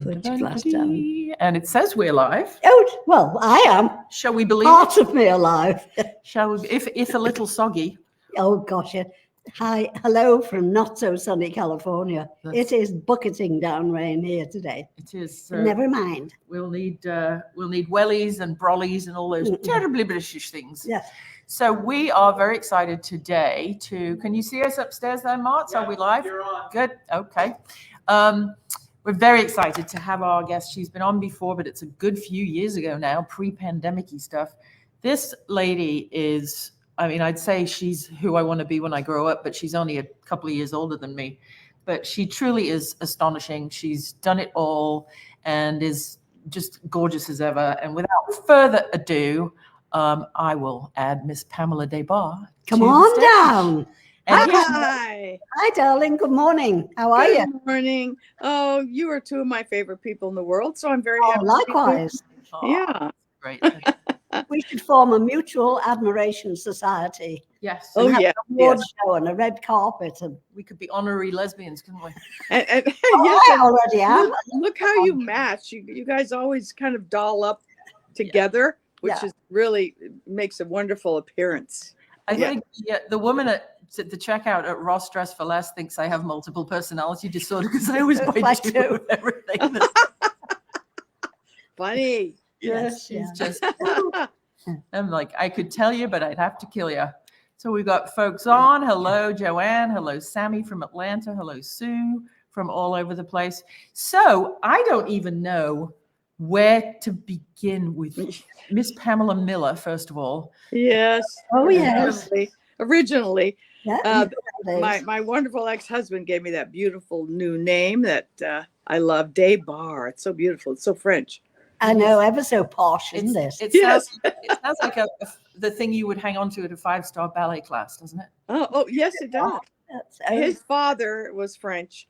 Put your glass down. And it says we're live. Oh, well, I am. Shall we believe Part it? of me alive. Shall we? If a little soggy. Oh, gosh. Yeah. Hi, hello from not so sunny California. It is bucketing down rain here today. It is. Never mind. We'll need wellies and brollies and all those terribly British things. Yes. So we are very excited today to. Can you see us upstairs there, Martz? Yeah, are we live? you're on. Good. Okay. We're very excited to have our guest. She's been on before, but it's a good few years ago now, pre-pandemic-y stuff. This lady is, I mean, I'd say she's who I want to be when I grow up, but she's only a couple of years older than me. But she truly is astonishing. She's done it all and is just gorgeous as ever. And without further ado, I will add Miss Pamela Des Barres. Come on down. And Hi. Hi, darling. Good morning. How are you? Good morning. Oh, you are two of my favorite people in the world, so I'm very happy. Likewise. Yeah. Great. We should form a mutual admiration society. Yes. Oh, Have yeah. an award show and a red carpet. And We could be honorary lesbians, couldn't we? And I yes, already am. look how you match. You guys always kind of doll up together, which is really makes a wonderful appearance. I think the woman at the checkout at Ross Dress for Less thinks I have multiple personality disorder because I always buy two of everything. Funny. Yes, she's just. I'm like, I could tell you, but I'd have to kill you. So we've got folks on. Hello, Joanne. Hello, Sammy from Atlanta. Hello, Sue from all over the place. So I don't even know where to begin with Miss Pamela Miller, first of all. Yes. Oh, yes. Originally. Yeah, My wonderful ex-husband gave me that beautiful new name that I love, Des Barres. It's so beautiful. It's so French. I know, ever so posh, isn't this? It Yes. sounds like the thing you would hang on to at a 5-star ballet class, doesn't it? Oh, yes, it does. Oh, His father was French,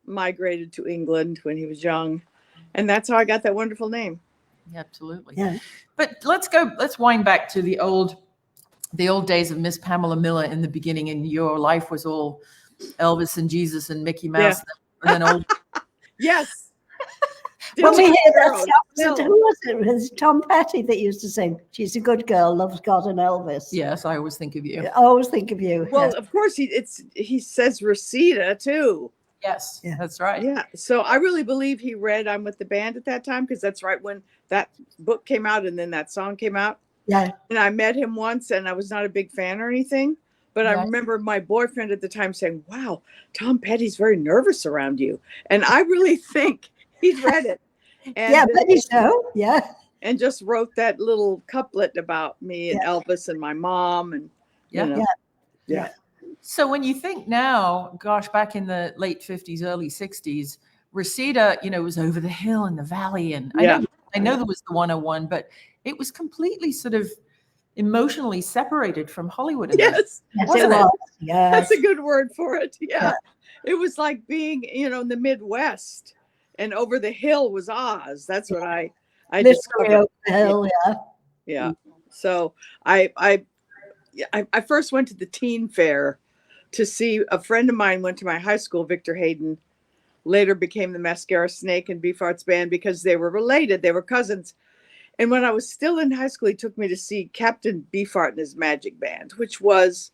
migrated to England when he was young. And that's how I got that wonderful name. Yeah, absolutely. yeah. But let's wind back to the old days of Miss Pamela Miller in the beginning, and your life was all Elvis and Jesus and Mickey Mouse. And then old. Yes. When we hear that No. stuff, who was it? It was Tom Petty that used to sing, "She's a good girl, loves God and Elvis." Yes, I always think of you. I always think of you. Well, yes. of course, he says Reseda too. Yes, Yeah. that's right. Yeah. So I really believe he read I'm with the band at that time, because that's right when that book came out and then that song came out. Yeah. And I met him once and I was not a big fan or anything. But I Right. remember my boyfriend at the time saying, "Wow, Tom Petty's very nervous around you." And I really think he'd read it. And, Yeah, maybe so. Yeah. and just wrote that little couplet about me and Elvis and my mom. And, Yeah. you know, Yeah. So when you think now, gosh, back in the late 50s, early 60s, Reseda, was over the hill in the valley. And I know there was the 101, but it was completely sort of emotionally separated from Hollywood. Yes. Yes, Wasn't it it? was. Yes. That's a good word for it. Yeah. It was like being, in the Midwest, and over the hill was Oz. That's what I Literally discovered. over the hill, yeah. Yeah. So I first went to the teen fair to see a friend of mine went to my high school, Victor Hayden, later became the Mascara Snake in Beefheart's band because they were related. They were cousins. And when I was still in high school, he took me to see Captain Beefheart and his magic band, which was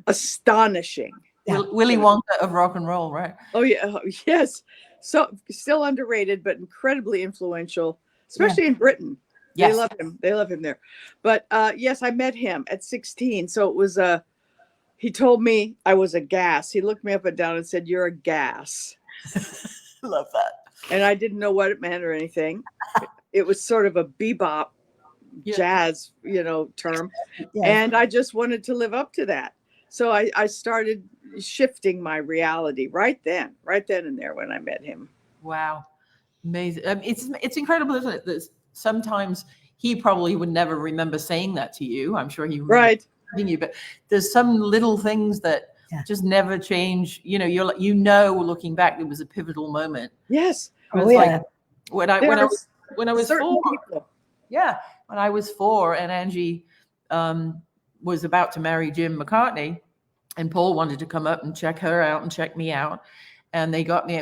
astonishing. Yeah. Willy Wonka of rock and roll, right? Oh, yeah. Oh, yes. So still underrated, but incredibly influential, especially in Britain. Yes. They love him. They love him there. But yes, I met him at 16. So it was he told me I was a gas. He looked me up and down and said, "You're a gas." Love that. And I didn't know what it meant or anything. It was sort of a bebop jazz, term. Yes. And I just wanted to live up to that. So I started shifting my reality right then and there when I met him. Wow. Amazing. It's incredible, isn't it? That sometimes he probably would never remember saying that to you. I'm sure he Right. remembers you, but there's some little things that just never change. Looking back, it was a pivotal moment. Yes. It was like when I was certain 4. people. Yeah, when I was 4 and Angie was about to marry Jim McCartney, and Paul wanted to come up and check her out and check me out. and they got me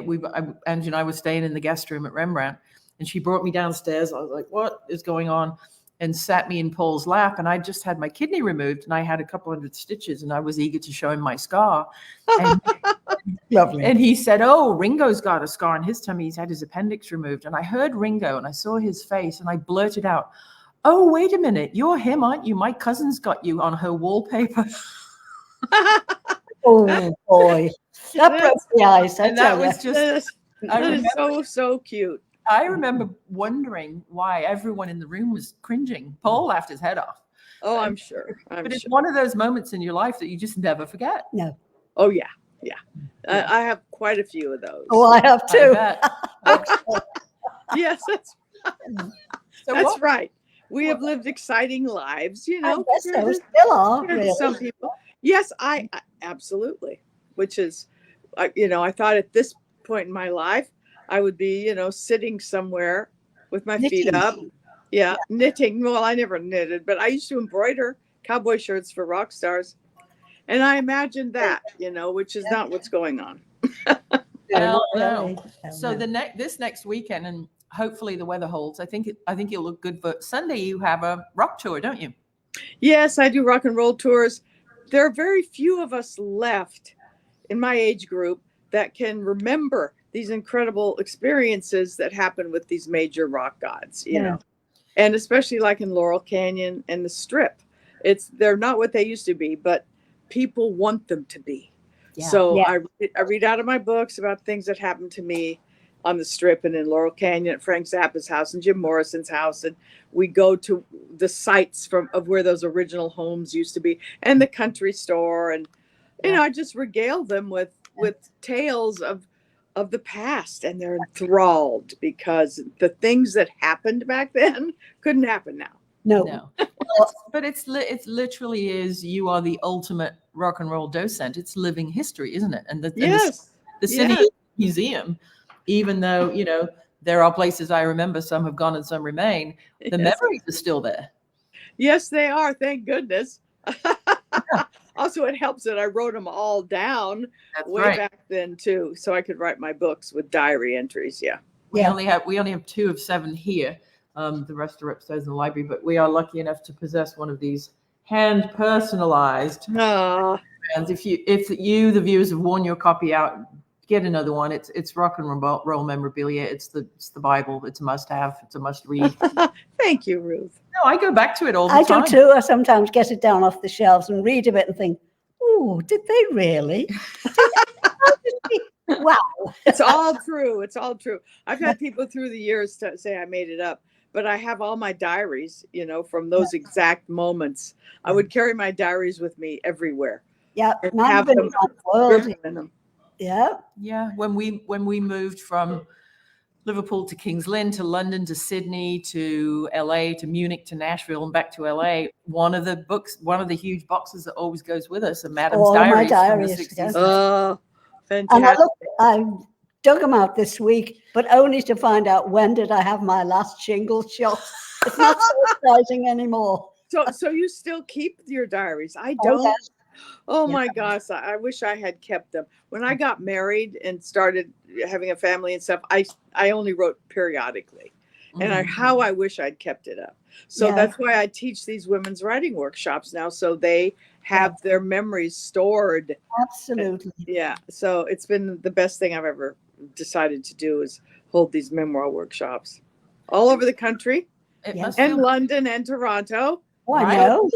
Angie and I were staying in the guest room at Rembrandt, and she brought me downstairs. I was like, what is going on? And sat me in Paul's lap, and I just had my kidney removed, and I had a couple hundred stitches, and I was eager to show him my scar. And, Lovely. and he said, oh, Ringo's got a scar on his tummy. He's had his appendix removed. And I heard Ringo, and I saw his face, and I blurted out, oh, wait a minute, you're him, aren't you? My cousin's got you on her wallpaper. Oh boy, that broke the ice. And that was just, that is so cute. I remember wondering why everyone in the room was cringing. Paul laughed his head off. Oh, I'm sure. But it's one of those moments in your life that you just never forget. No. Oh, yeah. I have quite a few of those. Oh, I have too. Yes, that's right. We have lived exciting lives, you know. I guess so, still are. Really. Some people. Yes, I absolutely. Which is, I thought at this point in my life, I would be, sitting somewhere with my feet up. Yeah, knitting. Well, I never knitted, but I used to embroider cowboy shirts for rock stars. And I imagined that, which is not what's going on. No. So this next weekend, and hopefully the weather holds, I think it'll look good. For Sunday, you have a rock tour, don't you? Yes, I do rock and roll tours. There are very few of us left in my age group that can remember these incredible experiences that happen with these major rock gods, you know, and especially like in Laurel Canyon and the Strip. They're not what they used to be, but people want them to be. Yeah. So I read out of my books about things that happened to me on the Strip and in Laurel Canyon at Frank Zappa's house and Jim Morrison's house. And we go to the sites of where those original homes used to be and the country store. And, I just regale them with tales of the past, and they're enthralled because the things that happened back then couldn't happen now. No. But it's literally is, you are the ultimate rock and roll docent. It's living history, isn't it? And the city museum, even though, there are places I remember, some have gone and some remain, the memories are still there. Yes, they are. Thank goodness. Also, it helps that I wrote them all down back then too, so I could write my books with diary entries. We only have 2 of 7 here. The rest are upstairs in the library, but we are lucky enough to possess one of these hand personalized. And if you, the viewers, have worn your copy out, get another one. It's rock and roll memorabilia. It's the Bible. It's a must have. It's a must read. Thank you, Ruth. No, I go back to it all the time. I do too. I sometimes get it down off the shelves and read a bit and think, oh, did they really? Wow. It's all true. It's all true. I've had people through the years to say I made it up, but I have all my diaries, from those exact moments. I would carry my diaries with me everywhere. Yeah. Have them in them. Yeah. Yeah. When we moved from Liverpool to King's Lynn to London to Sydney to LA to Munich to Nashville and back to LA, one of the huge boxes that always goes with us are Madame's diaries. My diaries. From the 60s. Oh, fantastic. And I dug them out this week, but only to find out when did I have my last shingle shot. It's not so exciting anymore. So you still keep your diaries? I don't. Oh my gosh, I wish I had kept them. When I got married and started having a family and stuff, I only wrote periodically. And how I wish I'd kept it up. So that's why I teach these women's writing workshops now, so they have their memories stored. Absolutely. So it's been the best thing I've ever decided to do, is hold these memoir workshops all over the country, and London and Toronto. Oh, I know.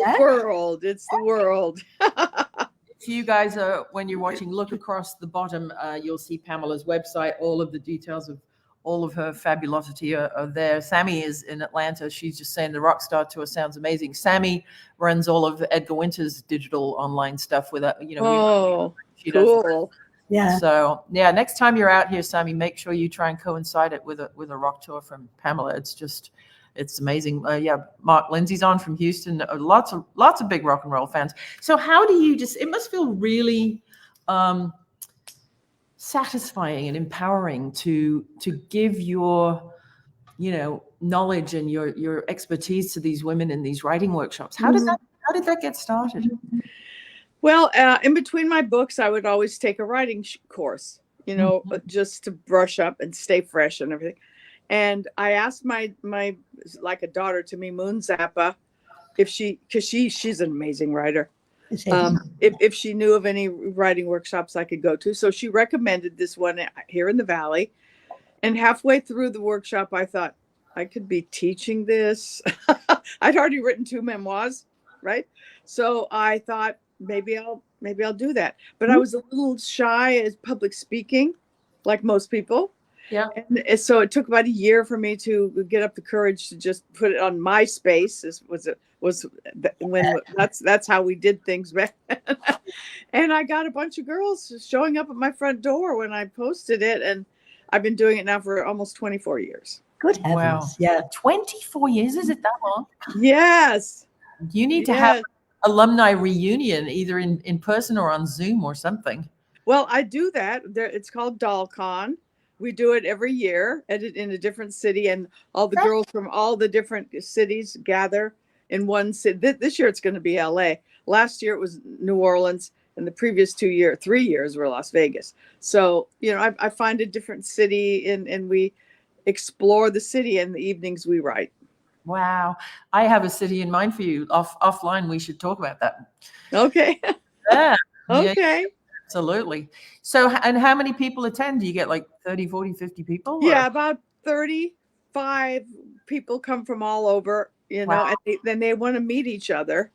It's the world. If you guys are, when you're watching, look across the bottom, you'll see Pamela's website. All of the details of all of her fabulosity are there. Sammy is in Atlanta. She's just saying the Rockstar Tour sounds amazing. Sammy runs all of Edgar Winter's digital online stuff with she cool. Yeah. So next time you're out here, Sammy, make sure you try and coincide it with a rock tour from Pamela. It's amazing. Mark Lindsay's on from Houston. Lots of big rock and roll fans. So how do you it must feel really satisfying and empowering to give your, knowledge and your expertise to these women in these writing workshops. How did that get started? Well, in between my books, I would always take a writing course. you know, just to brush up and stay fresh and everything. And I asked my like a daughter to me, Moon Zappa, if because she's an amazing writer. If she knew of any writing workshops I could go to. So she recommended this one here in the Valley. And halfway through the workshop, I thought I could be teaching this. I'd already written 2 memoirs, right? So I thought maybe I'll do that. But I was a little shy at public speaking, like most people. Yeah. And so it took about a year for me to get up the courage to just put it on MySpace. That's how we did things back then. And I got a bunch of girls showing up at my front door when I posted it, and I've been doing it now for almost 24 years. Good heavens. Wow. Yeah. 24 years? Is it that long? Yes. You need to have alumni reunion either in person or on Zoom or something. Well, I do that. It's called DollCon. We do it every year in a different city, and all the girls from all the different cities gather in one city. This year it's going to be LA. Last year it was New Orleans, and the previous 3 years were Las Vegas. So, you know, I find a different city and we explore the city, and the evenings we write. Wow. I have a city in mind for you. Offline, we should talk about that. Okay. Yeah. Okay. Yeah, absolutely. So, and how many people attend? Do you get like 30, 40, 50 people? Yeah, about 35 people come from all over, you know, and then they want to meet each other.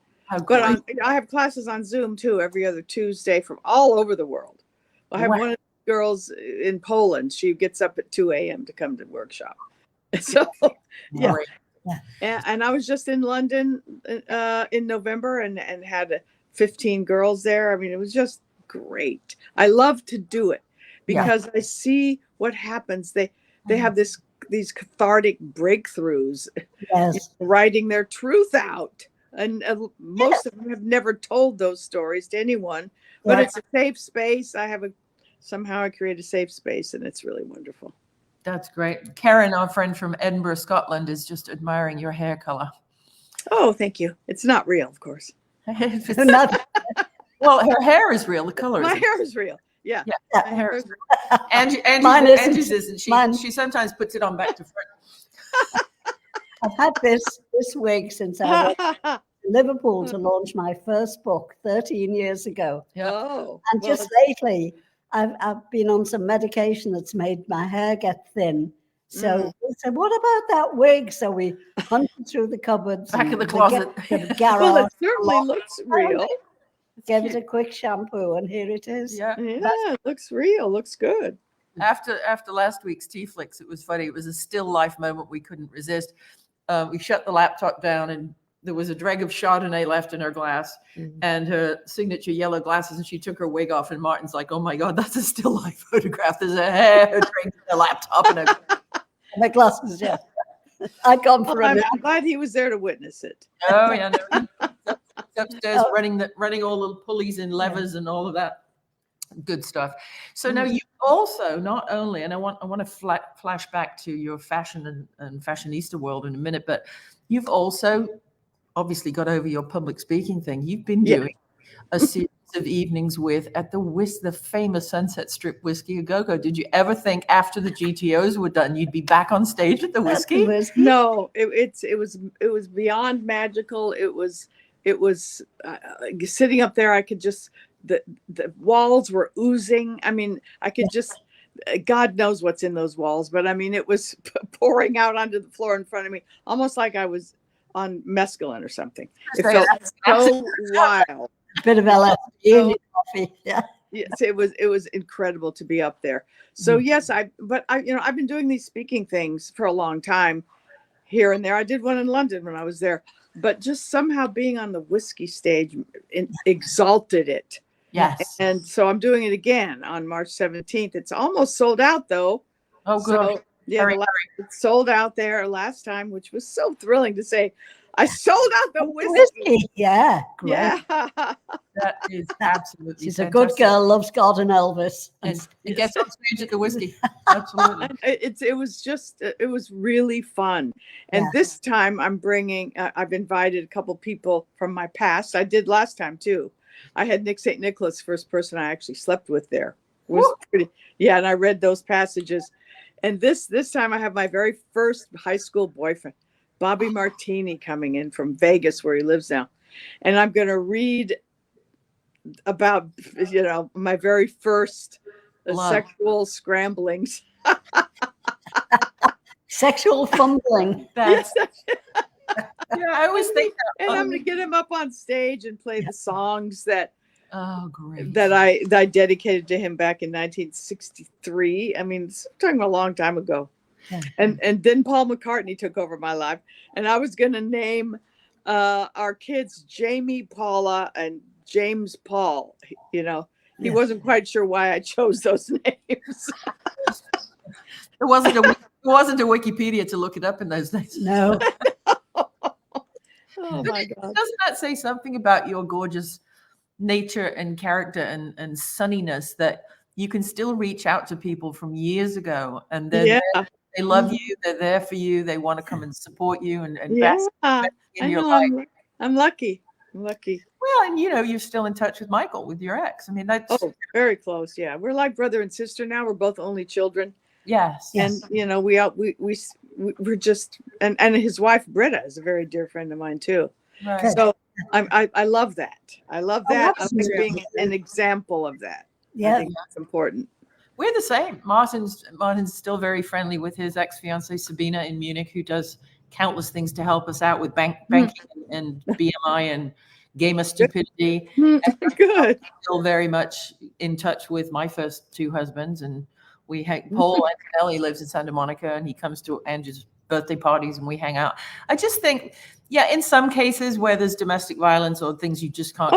But I have classes on Zoom too, every other Tuesday from all over the world. I have one of the girls in Poland. She gets up at 2 a.m. to come to workshop. So, yeah. And I was just in London in November and had 15 girls there. I mean, it was just great. I love to do it because I see what happens. They have these cathartic breakthroughs, writing their truth out. And most of them have never told those stories to anyone, but it's a safe space. Somehow I create a safe space, and it's really wonderful. That's great. Karen, our friend from Edinburgh, Scotland, is just admiring your hair color. Oh, thank you. It's not real, of course. Well, her hair is real. The color My hair is real. Yeah. My hair is real. Angie's isn't. She sometimes puts it on back to front. I've had this wig since I went to Liverpool to launch my first book 13 years ago. Oh, and just lately, I've been on some medication that's made my hair get thin. So we said, what about that wig? So we hunted through the cupboards. Back in the closet. Well, it certainly looks real. Gave it a quick shampoo, and here it is. Yeah, it looks real. Looks good. After last week's TeaFlix, it was funny. It was a still life moment we couldn't resist. We shut the laptop down, and there was a dreg of Chardonnay left in her glass and her signature yellow glasses, and she took her wig off, and Martin's like, oh my God, that's a still life photograph. There's a hair drink in the laptop and my glasses, yeah. I come for I'm glad he was there to witness it. Oh yeah, no, upstairs running all the pulleys and levers and all of that good stuff. So now you also not only, and I want to flash back to your fashion and fashionista world in a minute, but you've also obviously got over your public speaking thing. You've been doing a series of evenings at the famous Sunset Strip Whiskey A Go-Go. Did you ever think after the GTOs were done, you'd be back on stage at the whiskey? No, it was beyond magical. It was sitting up there. I could just, the walls were oozing. I mean, I could just, God knows what's in those walls, but I mean, it was pouring out onto the floor in front of me, almost like I was on mescaline or something. It felt so wild. Bit of LSD in your coffee. Yeah. Yes, it was incredible to be up there. So yes, I've been doing these speaking things for a long time here and there. I did one in London when I was there, but just somehow being on the whiskey stage exalted it. Yes. And so I'm doing it again on March 17th. It's almost sold out though. Oh, good. So, yeah, it sold out there last time, which was so thrilling to say. I sold out the whiskey. Yeah, great. Yeah. That is absolutely She's fantastic. a good girl, loves God and Elvis. And it gets on stage at the whiskey. Absolutely. It was really fun. And this time I've invited a couple people from my past. I did last time too. I had Nick St. Nicholas, first person I actually slept with there. was pretty. Yeah, and I read those passages. And this time I have my very first high school boyfriend, Bobby Martini, coming in from Vegas, where he lives now. And I'm going to read about, my very first sexual scramblings. Sexual fumbling. That's I always think and I'm going to get him up on stage and play the songs that great. that I dedicated to him back in 1963. I mean, it's talking a long time ago. Yeah. And then Paul McCartney took over my life, and I was going to name our kids Jamie, Paula, and James Paul. He wasn't quite sure why I chose those names. It wasn't a Wikipedia to look it up in those days. No. Oh my God! Doesn't that say something about your gorgeous nature and character and sunniness, that you can still reach out to people from years ago, and then they love you, they're there for you, they want to come and support you and invest in your life. I'm lucky. Well, and you're still in touch with Michael, with your ex. I mean, that's very close. Yeah, we're like brother and sister now. We're both only children. Yes. And we're just and his wife Britta is a very dear friend of mine too. Right. So I love that. I love that. I like being an example of that. Yeah, I think that's important. We're the same. Martin's still very friendly with his ex-fiancée Sabina in Munich, who does countless things to help us out with banking and BMI and gamer stupidity. Good. Still very much in touch with my first two husbands, and Paul Antonelli lives in Santa Monica, and he comes to Angie's birthday parties, and we hang out. I just think, in some cases where there's domestic violence or things you just can't.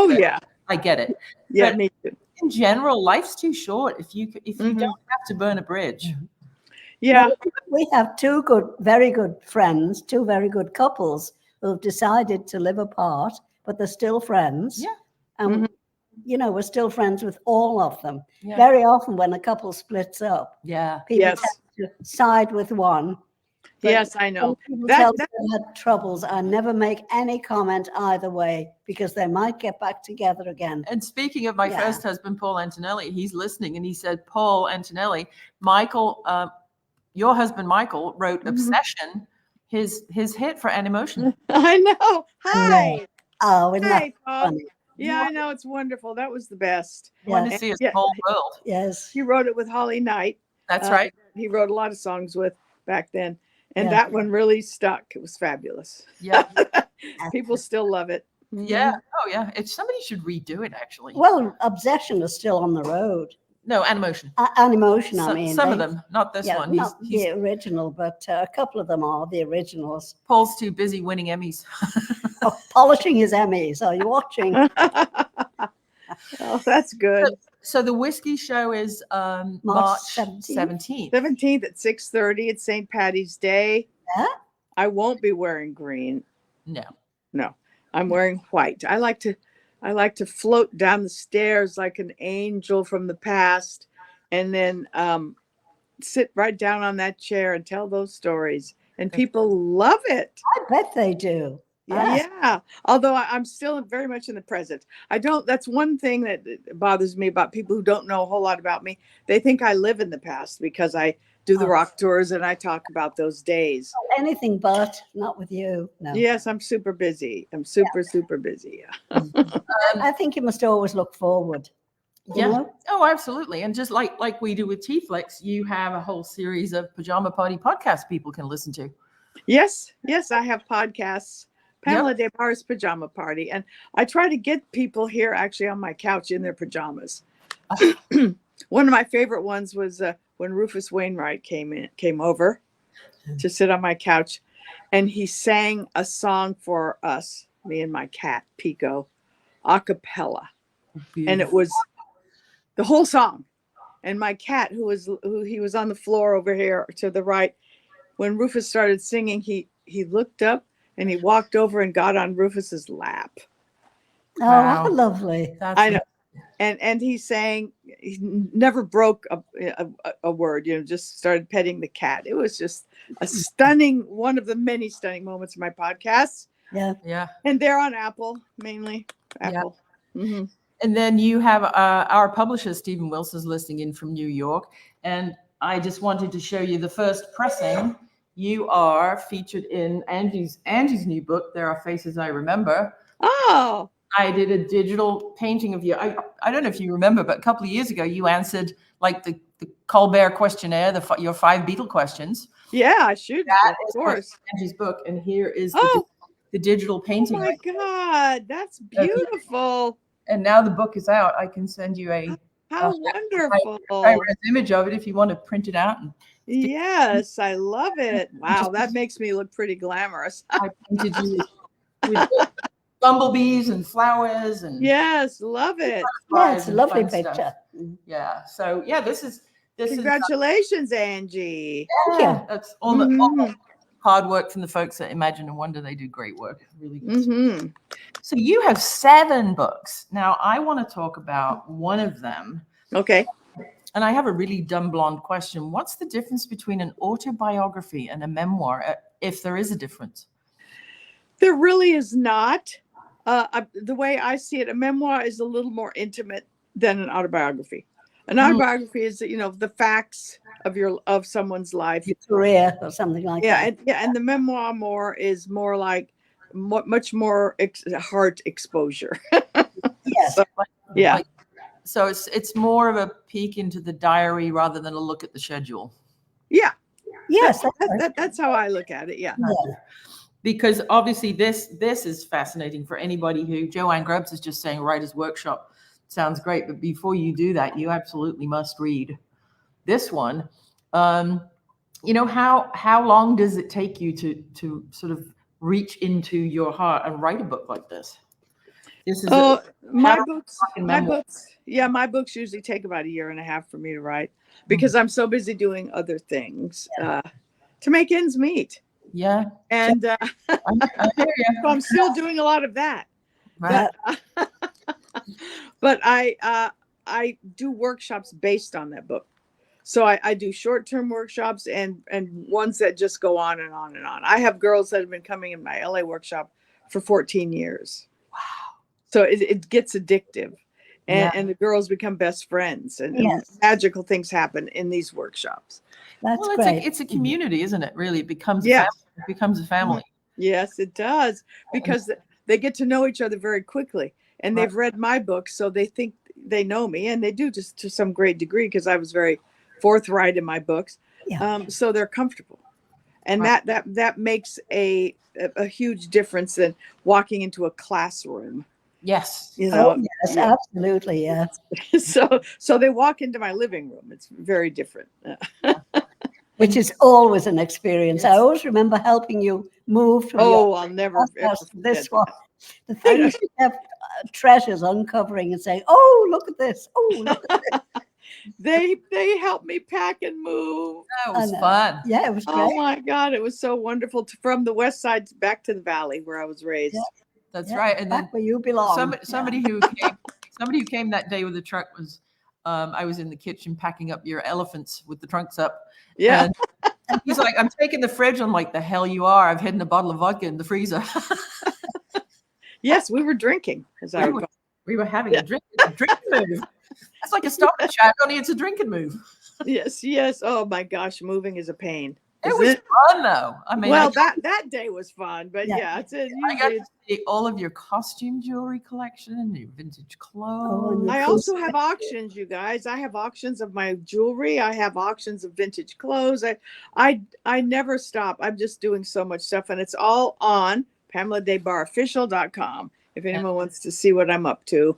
I get it. Yeah, but me too. In general, life's too short if you don't have to burn a bridge. Yeah. We have two very good friends, two very good couples who have decided to live apart, but they're still friends. Yeah. And we're still friends with all of them. Yeah. Very often when a couple splits up, people tend to side with one. Yes, I know. People tell me they had troubles. I never make any comment either way, because they might get back together again. And speaking of my first husband, Paul Antonelli, he's listening, and he said, Paul Antonelli, Michael, your husband Michael wrote "Obsession," his hit for Animotion. I know. Hi. Oh, isn't that funny? Yeah, I know. It's wonderful. That was the best. Want to see his whole world. Yes. He wrote it with Holly Knight. That's right. He wrote a lot of songs with back then. And that one really stuck. It was fabulous. Yeah. People still love it. Yeah. Oh, yeah. Somebody should redo it, actually. Well, Obsession is still on the road. No, Animotion. Animotion, I mean. Some of them, not this one. Not the original, but a couple of them are the originals. Paul's too busy winning Emmys. Polishing his Emmys. Are you watching? Oh, that's good. So the whiskey show is March 17th. 17th at 6:30 at St. Patty's Day. Yeah? I won't be wearing green. No. I'm wearing white. I like to float down the stairs like an angel from the past, and then sit right down on that chair and tell those stories. And people love it. I bet they do. Yeah. Although I'm still very much in the present. That's one thing that bothers me about people who don't know a whole lot about me. They think I live in the past because I do the rock tours and I talk about those days. Anything but, not with you. No. Yes, I'm super busy. I'm super busy. Yeah. I think you must always look forward. You know? Oh, absolutely. And just like we do with TeaFlix, you have a whole series of Pajama Party podcasts people can listen to. Yes, I have podcasts. Pamela Des Barres Pajama Party. And I try to get people here actually on my couch in their pajamas. One of my favorite ones was when Rufus Wainwright came over to sit on my couch, and he sang a song for us, me and my cat, Pico, a cappella. And it was the whole song. And my cat, who he was on the floor over here to the right, when Rufus started singing, he looked up and he walked over and got on Rufus's lap. Oh, how lovely. I know. And he sang, he never broke a word, just started petting the cat. It was just one of the many stunning moments of my podcasts. Yeah. And they're on Apple, mainly Apple. Yeah. And then you have our publisher, Stephen Wilson's listening in from New York. And I just wanted to show you the first pressing. You are featured in Angie's new book, There Are Faces I Remember. Oh. I did a digital painting of you. I don't know if you remember, but a couple of years ago, you answered like the Colbert questionnaire, your 5 Beatle questions. Yeah, I should. That of is course. Angie's book. And here is the digital painting. Oh my God, that's beautiful. And now the book is out. I can send you how wonderful. an image of it if you want to print it out. Yes, I love it. Wow, that makes me look pretty glamorous. I painted you with bumblebees and flowers and yes, love it. Yeah, it's a lovely picture. Stuff. Yeah. So yeah, this is congratulations, Angie. Thank you. That's all the hard work from the folks at Imagine and Wonder. They do great work. Really good. So you have 7 books. Now I want to talk about one of them. Okay. And I have a really dumb blonde question. What's the difference between an autobiography and a memoir, if there is a difference? There really is not. The way I see it, a memoir is a little more intimate than an autobiography. An autobiography is, the facts of someone's life, your career or something like that. And the memoir is more like much more heart exposure. Yes. So, yeah. So it's more of a peek into the diary rather than a look at the schedule. Yeah. Yes. That's how I look at it. Yeah. Because obviously this is fascinating for anybody who Joanne Grubbs is just saying writer's workshop sounds great, but before you do that, you absolutely must read this one. How long does it take you to sort of reach into your heart and write a book like this? This is my books usually take about 1.5 years for me to write because I'm so busy doing other things to make ends meet. Yeah. And I hear you. so I'm still doing a lot of that. Right. But I do workshops based on that book. So I do short-term workshops and ones that just go on and on and on. I have girls that have been coming in my LA workshop for 14 years. Wow. So it gets addictive. And the girls become best friends and magical things happen in these workshops. That's great. It's a community, isn't it? Really, it becomes a family. Yes, it does, because they get to know each other very quickly, and they've read my book, so they think they know me, and they do just to some great degree because I was very forthright in my books. So they're comfortable, and that makes a huge difference than walking into a classroom. Yes. Yes, absolutely. Yes. So they walk into my living room. It's very different. Which is always an experience. I always remember helping you move from I'll never house to this one. The things you have treasures uncovering and saying, "Oh, look at this! Oh, look at this!" They helped me pack and move. That was fun. Yeah, it was great. Oh my God, it was so wonderful from the west side back to the valley where I was raised. Yeah. That's right. And back then where you belong. Somebody who came that day with the truck was I was in the kitchen packing up your elephants with the trunks up. Yeah. And he's like, "I'm taking the fridge." I'm like, "The hell you are. I've hidden a bottle of vodka in the freezer." Yes, we were drinking. We were having a drink move. It's like a stop and chat, only it's a drinking move. Yes. Oh my gosh, moving is a pain. It was fun though. I mean, that day was fun, but I got to see all of your costume jewelry collection and your vintage clothes. I also have auctions, you guys. I have auctions of my jewelry. I have auctions of vintage clothes. I never stop. I'm just doing so much stuff, and it's all on PamelaDesBarresOfficial.com. If anyone wants to see what I'm up to,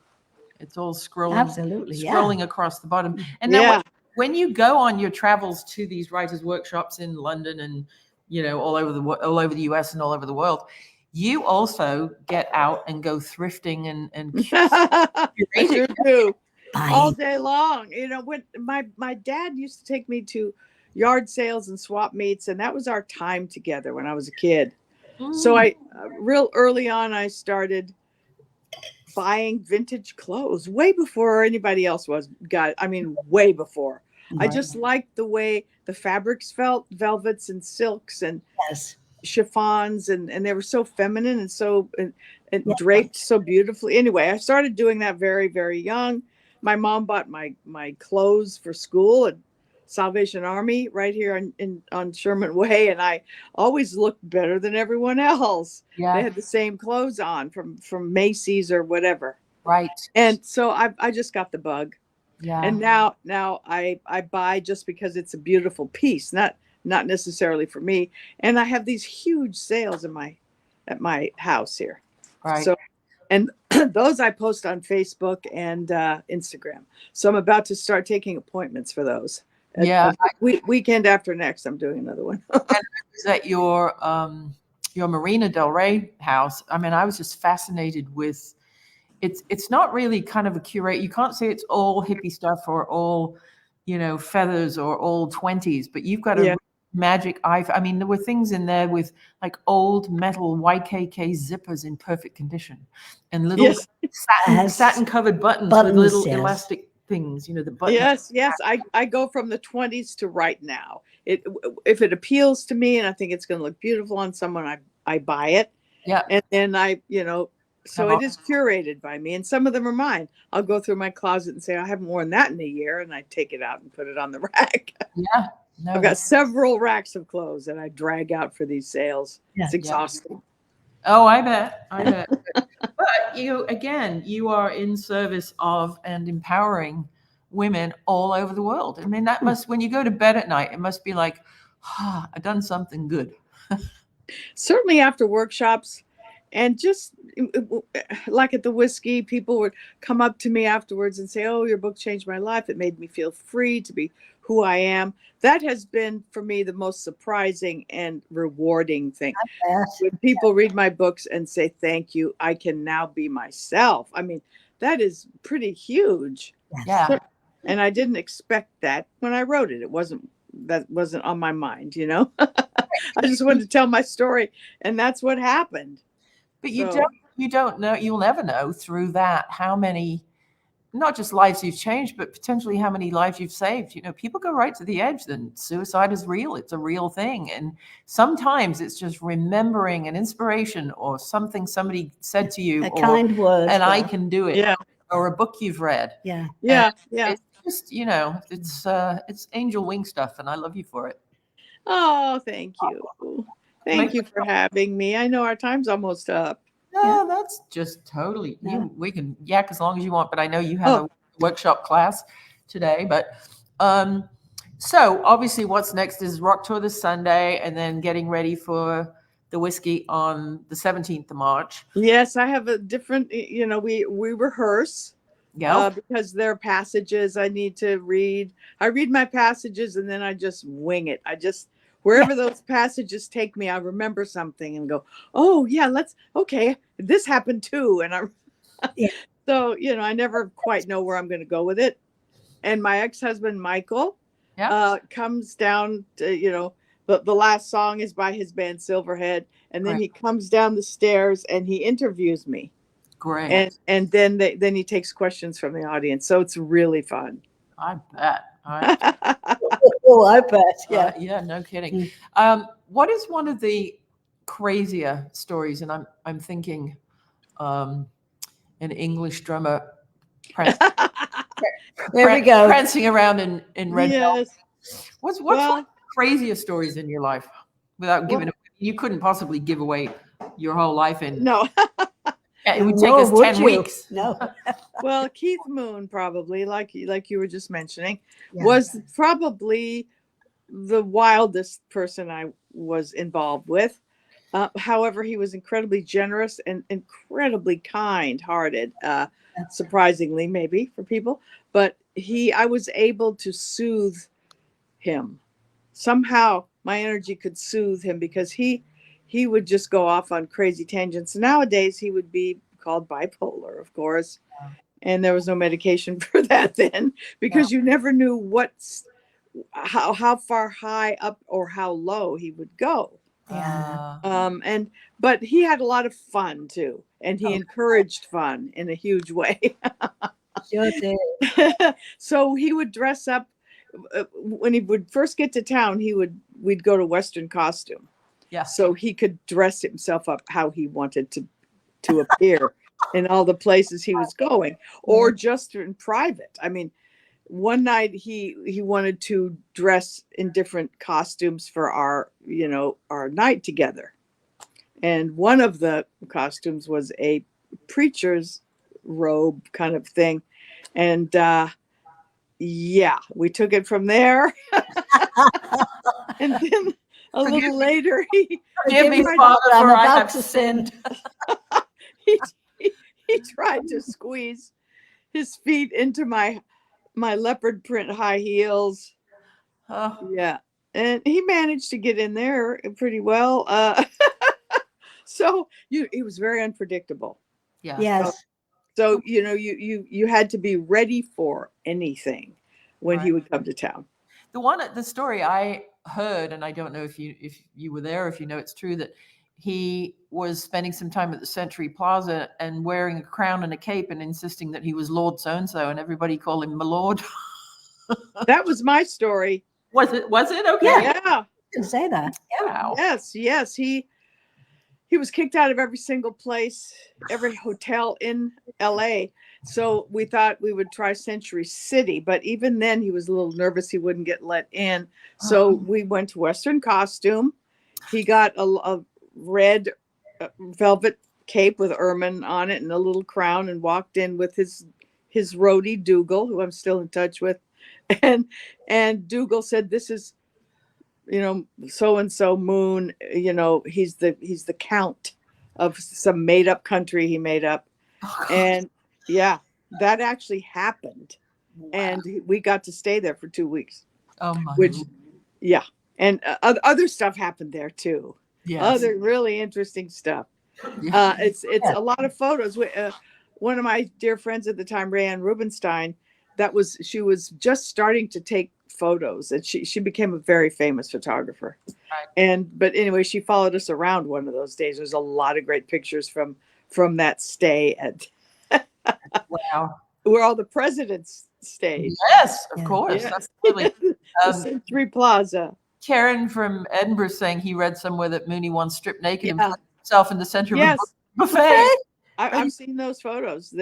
it's all scrolling across the bottom. And now, when you go on your travels to these writers' workshops in London and all over the US and all over the world, you also get out and go thrifting and I sure do. All day long. When my dad used to take me to yard sales and swap meets, and that was our time together when I was a kid. So I real early on I started buying vintage clothes way before anybody else way before. I just liked the way the fabrics felt, velvets and silks, and chiffons, and they were so feminine and so and Yeah. draped so beautifully. Anyway, I started doing that very, very young. My mom bought my clothes for school at Salvation Army right here on Sherman Way, and I always looked better than everyone else. Yeah. They had the same clothes on from Macy's or whatever. Right. And so I just got the bug. Yeah. And now I buy just because it's a beautiful piece, not necessarily for me. And I have these huge sales at my house here. Right. So, and those I post on Facebook and Instagram. So I'm about to start taking appointments for those. Yeah. Weekend after next, I'm doing another one. Is that your Marina Del Rey house? I mean, I was just fascinated with it's not really kind of a curate. You can't say it's all hippie stuff or all, feathers or all 20s, but you've got a magic eye. I mean, there were things in there with like old metal YKK zippers in perfect condition and little satin covered buttons with little elastic things, the buttons. Yes. I go from the 20s to right now. If it appeals to me and I think it's going to look beautiful on someone, I buy it. Yeah. And then so it is curated by me, and some of them are mine. I'll go through my closet and say, I haven't worn that in a year, and I take it out and put it on the rack. Yeah. No, I've got several racks of clothes that I drag out for these sales. Yeah. It's exhausting. Oh, I bet. But you are in service of and empowering women all over the world. I mean, that must, when you go to bed at night, it must be like, I've done something good. Certainly after workshops, and just like at the whiskey, people would come up to me afterwards and say, oh, your book changed my life. It made me feel free to be who I am. That has been for me the most surprising and rewarding thing. When people read my books and say, thank you, I can now be myself. I mean, that is pretty huge. Yeah. And I didn't expect that when I wrote it. That wasn't on my mind, I just wanted to tell my story, and that's what happened. But you don't know, you'll never know through that how many, not just lives you've changed, but potentially how many lives you've saved. People go right to the edge, then suicide is real. It's a real thing. And sometimes it's just remembering an inspiration or something somebody said to you, kind word. And I can do it. Yeah. Or a book you've read. Yeah. Yeah. It's just, it's angel wing stuff, and I love you for it. Oh, thank you. Thank you for having me. I know our time's almost up. No, that's just totally. We can yak as long as you want, but I know you have a workshop class today. But so obviously, what's next is Rock Tour this Sunday, and then getting ready for the whiskey on the 17th of March. Yes, I have a different. We rehearse. Yeah. Because there are passages I need to read. I read my passages and then I just wing it. Wherever those passages take me, I remember something and go, oh yeah, this happened too. And so, I never quite know where I'm going to go with it. And my ex-husband, Michael, comes down to, the last song is by his band Silverhead. And then he comes down the stairs and he interviews me. Great. And then he takes questions from the audience. So it's really fun. I bet. Oh, I bet. Yeah. No kidding. What is one of the crazier stories? And I'm thinking an English drummer there we go. prancing around in red velvet. What's one of the craziest stories in your life without giving away? You couldn't possibly give away your whole life in. No. It would take us 10 weeks. No. Well, Keith Moon, probably, like you were just mentioning, was probably the wildest person I was involved with. However, he was incredibly generous and incredibly kind-hearted, surprisingly, maybe for people. But I was able to soothe him. Somehow my energy could soothe him because he would just go off on crazy tangents. Nowadays, he would be called bipolar, of course. And there was no medication for that then, because you never knew how far high up or how low he would go. But he had a lot of fun too. And he encouraged fun in a huge way. Sure did. So he would dress up when he would first get to town, we'd go to Western costume. Yeah. So he could dress himself up how he wanted to appear in all the places he was going, or just in private. I mean, one night he wanted to dress in different costumes for our night together. And one of the costumes was a preacher's robe kind of thing. And we took it from there. And then a little later, he tried to squeeze his feet into my leopard print high heels. Yeah. And he managed to get in there pretty well. So it was very unpredictable. Yeah. Yes. So you had to be ready for anything when he would come to town. The story I heard, and I don't know if you were there, if you know it's true, that he was spending some time at the Century Plaza and wearing a crown and a cape and insisting that he was Lord so-and-so, and everybody called him my lord. That was my story. Was it? Okay. Yeah. You can say that. Wow. Yes. He was kicked out of every single place, every hotel in LA. So we thought we would try Century City, but even then he was a little nervous he wouldn't get let in. So we went to Western Costume. He got a red velvet cape with ermine on it and a little crown, and walked in with his roadie Dougal, who I'm still in touch with. And Dougal said, "This is, so-and-so Moon, he's the count of some made up country he made up." And that actually happened. Wow. And we got to stay there for 2 weeks. Oh my. And other stuff happened there too. Yes. Other really interesting stuff. Yeah. It's a lot of photos. One of my dear friends at the time, Rayanne Rubenstein, she was just starting to take photos, and she became a very famous photographer. Right. But anyway, she followed us around one of those days. There's a lot of great pictures from that stay at wow, where all the presidents stayed. Yes, of course. Yes. Absolutely. Century Plaza. Karen from Edinburgh saying he read somewhere that Mooney once stripped naked and put himself in the center of a buffet. I've seen those photos.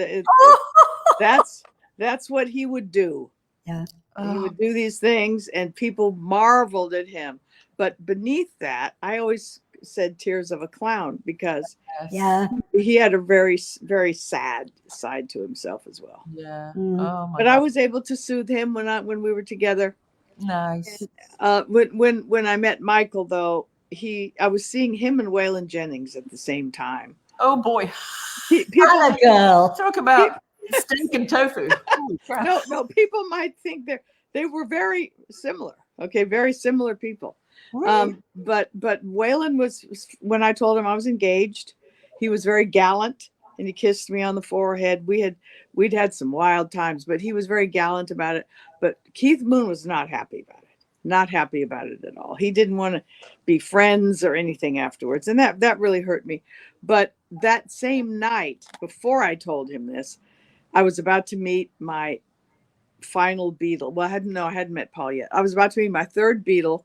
That's what he would do. Yeah. He would do these things, and people marveled at him. But beneath that, I always said tears of a clown, because he had a very, very sad side to himself as well. Yeah. But I was able to soothe him when we were together. Nice. And, when I met Michael, though, I was seeing him and Waylon Jennings at the same time. Oh boy. Girl. Talk about steak and tofu. No, people might think they were very similar. Okay, very similar people. Really? But Waylon was, when I told him I was engaged, he was very gallant, and he kissed me on the forehead. We'd had some wild times, but he was very gallant about it. But Keith Moon was not happy about it. Not happy about it at all. He didn't want to be friends or anything afterwards, and that really hurt me. But that same night, before I told him this, I was about to meet my final Beatle. Well, I hadn't met Paul yet. I was about to meet my third Beatle,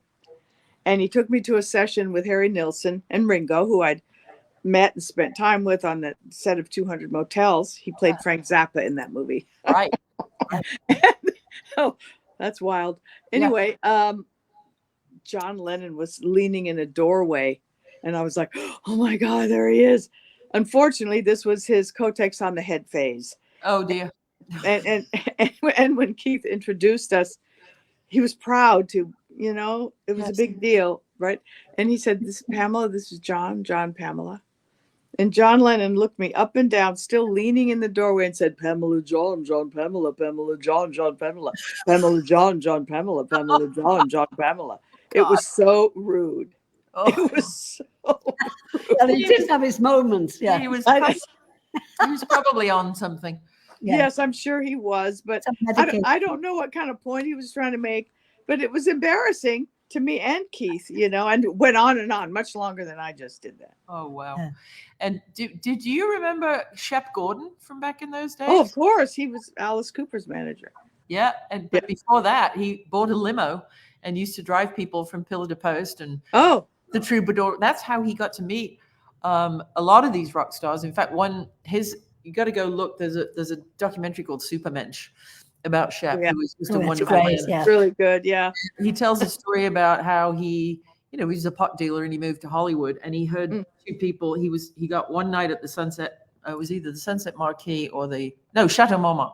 and he took me to a session with Harry Nilsson and Ringo, who I'd met and spent time with on the set of 200 Motels. He played Frank Zappa in that movie. Right. Oh, that's wild. Anyway, John Lennon was leaning in a doorway, and I was like, oh my God, there he is. Unfortunately, this was his Kotex on the head phase. Oh dear. And when Keith introduced us, he was proud to, it was a big deal, right? And he said, "This is Pamela, this is John, Pamela." And John Lennon looked me up and down, still leaning in the doorway, and said, "Pamela, John, Pamela, Pamela, John, Pamela, Pamela, John, Pamela, Pamela, John, Pamela." It was so rude. Oh. It was so rude. And he did have his moments. Yeah. He was probably on something. Yeah. Yes, I'm sure he was, but I don't know what kind of point he was trying to make, but it was embarrassing to me and Keith, and went on and on much longer than I just did that. Oh, wow. Yeah. And did you remember Shep Gordon from back in those days? Oh, of course. He was Alice Cooper's manager. Yeah. But before that, he bought a limo and used to drive people from pillar to post and the troubadour. That's how he got to meet a lot of these rock stars. In fact, you got to go look. There's a documentary called Supermensch about Shep, Yeah. who was just a That's wonderful great, man. yeah. Really good. Yeah. He tells a story about how he was a pot dealer and he moved to Hollywood, and he heard two people. He got one night at the Sunset. It was either the Sunset Marquis or Chateau Marmont,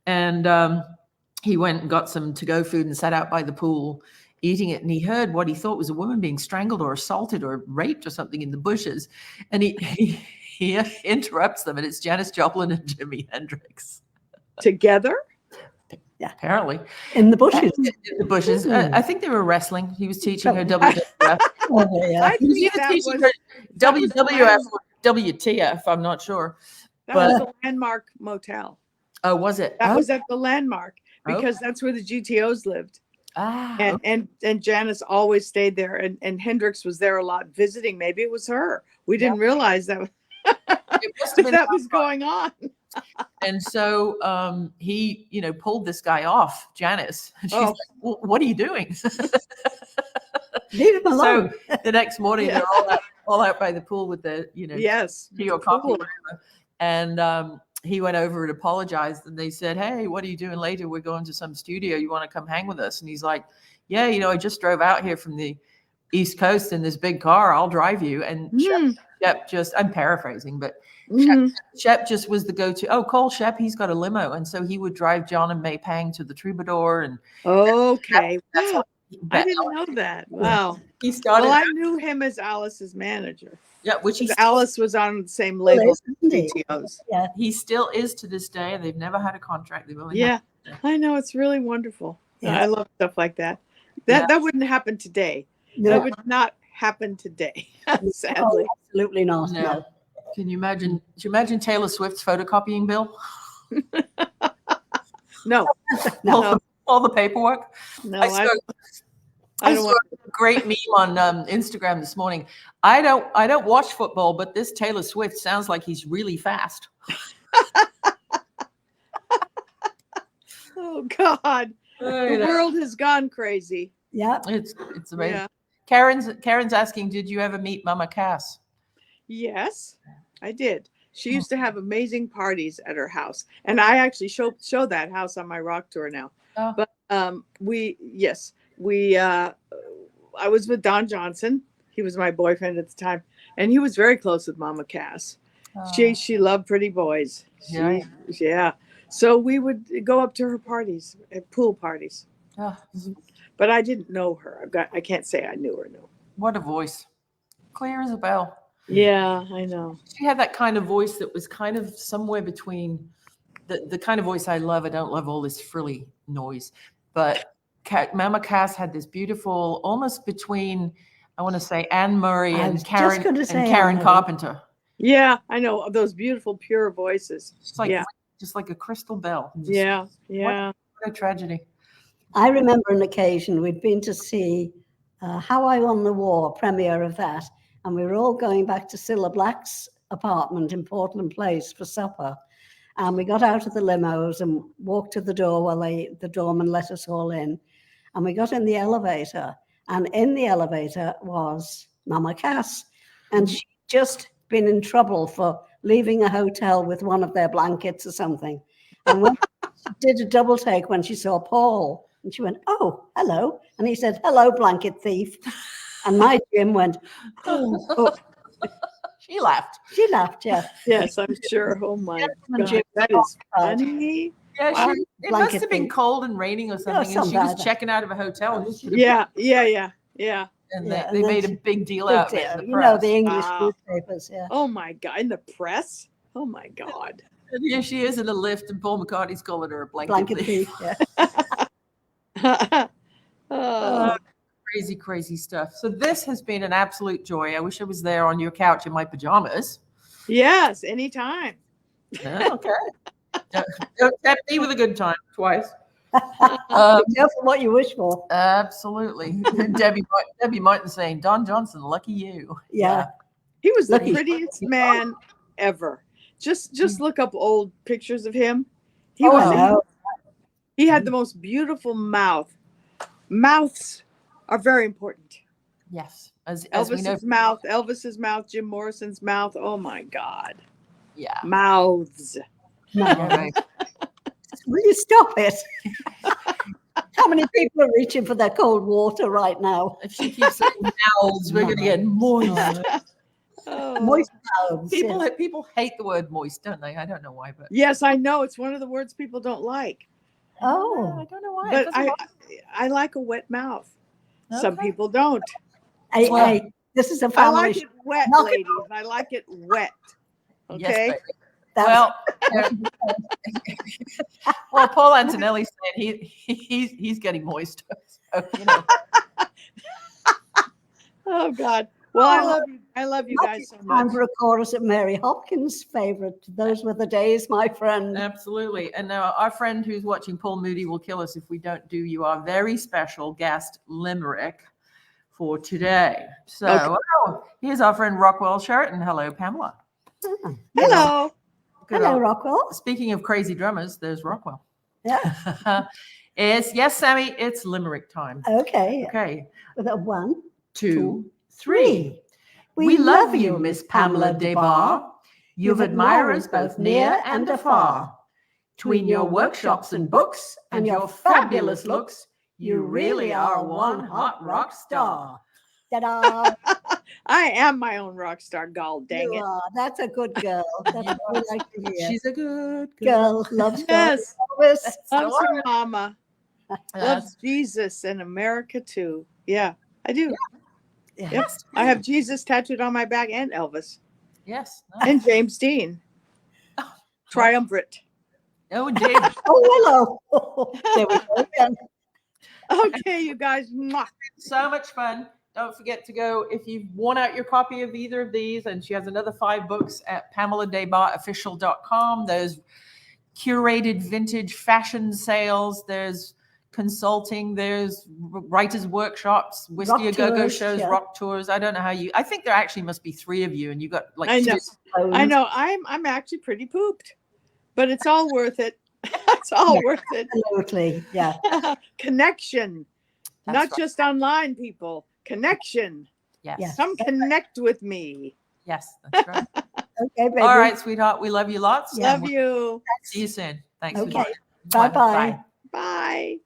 and he went and got some to-go food and sat out by the pool eating it, and he heard what he thought was a woman being strangled or assaulted or raped or something in the bushes, and he interrupts them, and it's Janis Joplin and Jimi Hendrix Together? Yeah. Apparently. In the bushes. In the bushes. I think they were wrestling. He was teaching her Probably. WWF. Oh, yeah. I He was think either that teaching was, her that was the WWF or WTF, I'm not sure. that was the Landmark Motel. Oh, was it? That Oh, was at the Landmark because that's where the GTOs lived. And Janis always stayed there, and Hendrix was there a lot visiting. Maybe it was her. We didn't realize that it must have been that was going on. And so he, pulled this guy off, Janis. And she's like, well, what are you doing? Leave him alone. So the next morning, they're all out by the pool with the, Yes, tea or coffee, or whatever. And he went over and apologized. And they said, hey, what are you doing later? We're going to some studio. You want to come hang with us? And he's like, yeah, I just drove out here from the East Coast in this big car. I'll drive you. And Shep I'm paraphrasing, but Shep just was the go-to. Oh, call Shep. He's got a limo. And so he would drive John and May Pang to the Troubadour. And okay. that's Wow. I didn't know that. Wow. He started. Well, I knew him as Alice's manager. Yeah, which Alice was on the same label as Isn't he? GTOs. Yeah. he still is to this day. They've never had a contract. They've only Yeah, I know. It's really wonderful. Yeah. I love stuff like that. That wouldn't happen today. No, That would not happen today, sadly. absolutely not. No. No. Can you imagine? Do you imagine Taylor Swift's photocopying bill? No, All the paperwork. no, I saw I don't saw want. a great meme on Instagram this morning. I don't watch football, but this Taylor Swift sounds like he's really fast. Oh God, the world has gone crazy. Yeah. It's amazing. Yeah. Karen's asking, did you ever meet Mama Cass? Yes, I did. She used to have amazing parties at her house, and I actually show that house on my rock tour now. Oh. But I was with Don Johnson. He was my boyfriend at the time, and he was very close with Mama Cass. She loved pretty boys. Yeah. So we would go up to her parties, at pool parties. Oh, But I didn't know her. I can't say I knew her. No. what a voice. Clear as a bell. Yeah, I know. She had that kind of voice that was kind of somewhere between the kind of voice I love. I don't love all this frilly noise, but Mama Cass had this beautiful, almost between, I want to say, Anne Murray and Karen Carpenter. Yeah, I know those beautiful, pure voices. It's like just like a crystal bell. Just, Yeah. What a tragedy. I remember an occasion we'd been to see How I Won the War, premiere of that, and we were all going back to Cilla Black's apartment in Portland Place for supper. And we got out of the limos and walked to the door while the doorman let us all in. And we got in the elevator, and in the elevator was Mama Cass. And she'd just been in trouble for leaving a hotel with one of their blankets or something. And when she did a double take when she saw Paul, and she went, oh, hello. And he said, hello, blanket thief. And my Jim went, oh. She laughed. She laughed, yeah. Yes, I'm sure. Oh my God, Jim that is funny. Yeah, Wow. it must have been thief. cold and raining or something, and something she was like that. checking out of a hotel. And Yeah. and Yeah, they and made then a big deal Big out of it. deal. in the You know, press. the English Wow. newspapers, yeah. Oh my God, in the press. Oh my God. And here she is in a lift, and Paul McCartney's calling her a blanket thief. Thief, yeah. Oh, Crazy stuff. So this has been an absolute joy. I wish I was there on your couch in my pajamas. yes, anytime. Yeah, okay. Don't tempt me with a good time twice. Be careful what you wish for. Absolutely. Debbie Martin saying, Don Johnson, lucky you. Yeah. He was the Lucky. prettiest man ever. Just look up old pictures of him. He Oh, was. I know. He had the most beautiful mouth. Mouths are very important. Yes. As we know. Elvis's mouth, Jim Morrison's mouth. Oh my God. Yeah. Mouths. No. Right. Will you stop it? How many people are reaching for their cold water right now? If she keeps saying mouths, we're going to get moist. Oh. Moist mouths. People hate the word moist, don't they? I don't know why, but Yes, I know. It's one of the words people don't like. Oh. I don't know why. But I like a wet mouth. Some Okay. people don't. Hey, this is a I family. like it wet, Knock it ladies. I like it wet. Yes, Okay. baby. That's- Well, Paul Antonelli said he's getting moist. So, you know. Oh God. Well, I love you guys so time much. for a chorus of Mary Hopkins' favorite. Those were the days, my friend. Absolutely. And now our friend who's watching, Paul Moody, will kill us if we don't do you our very special guest limerick for today. So here's our friend Rockwell Sheraton. Hello, Pamela. Hello. Good Hello, old- Rockwell. Speaking of crazy drummers, there's Rockwell. Yeah. Yes, Sammy, it's limerick time. Okay. Okay. With a 1, 2, 3. 3. We love you, Miss Pamela Des Barres. You've admirers both near and afar. Tween your workshops and books and your fabulous looks, you really are one hot rock star. Ta-da! I am my own rock star, gall dang You it. are. That's a good girl. That's what we like to hear. She's a good Girl loves God. Yes. Elvis. Loves her mama. Yes. Loves Jesus and America too. Yeah, I do. Yeah. Yep. I have Jesus tattooed on my back and Elvis Yes. and James Dean. Triumvirate. Oh, James. Oh, hello. There we go again. Okay, you guys. Mwah. So much fun. Don't forget to go, if you've worn out your copy of either of these, and she has another 5 books at PamelaDesBarresOfficial.com. There's curated vintage fashion sales. There's consulting. There's writers' workshops, Whiskey A Go-Go tours, shows, yeah. rock tours. I don't know how I think there actually must be 3 of you, and you got like I know. 2. I know. I'm actually pretty pooped, but it's all worth it. It's all worth it. Absolutely. Yeah. Connection, That's not right. just online people. Connection. Yes. Yeah. Come connect with me. Yes, that's right. Okay, baby. All right, sweetheart. We love you lots. Yeah. Love you. See you soon. Thanks. for Okay. joining. Bye-bye. Bye. Bye.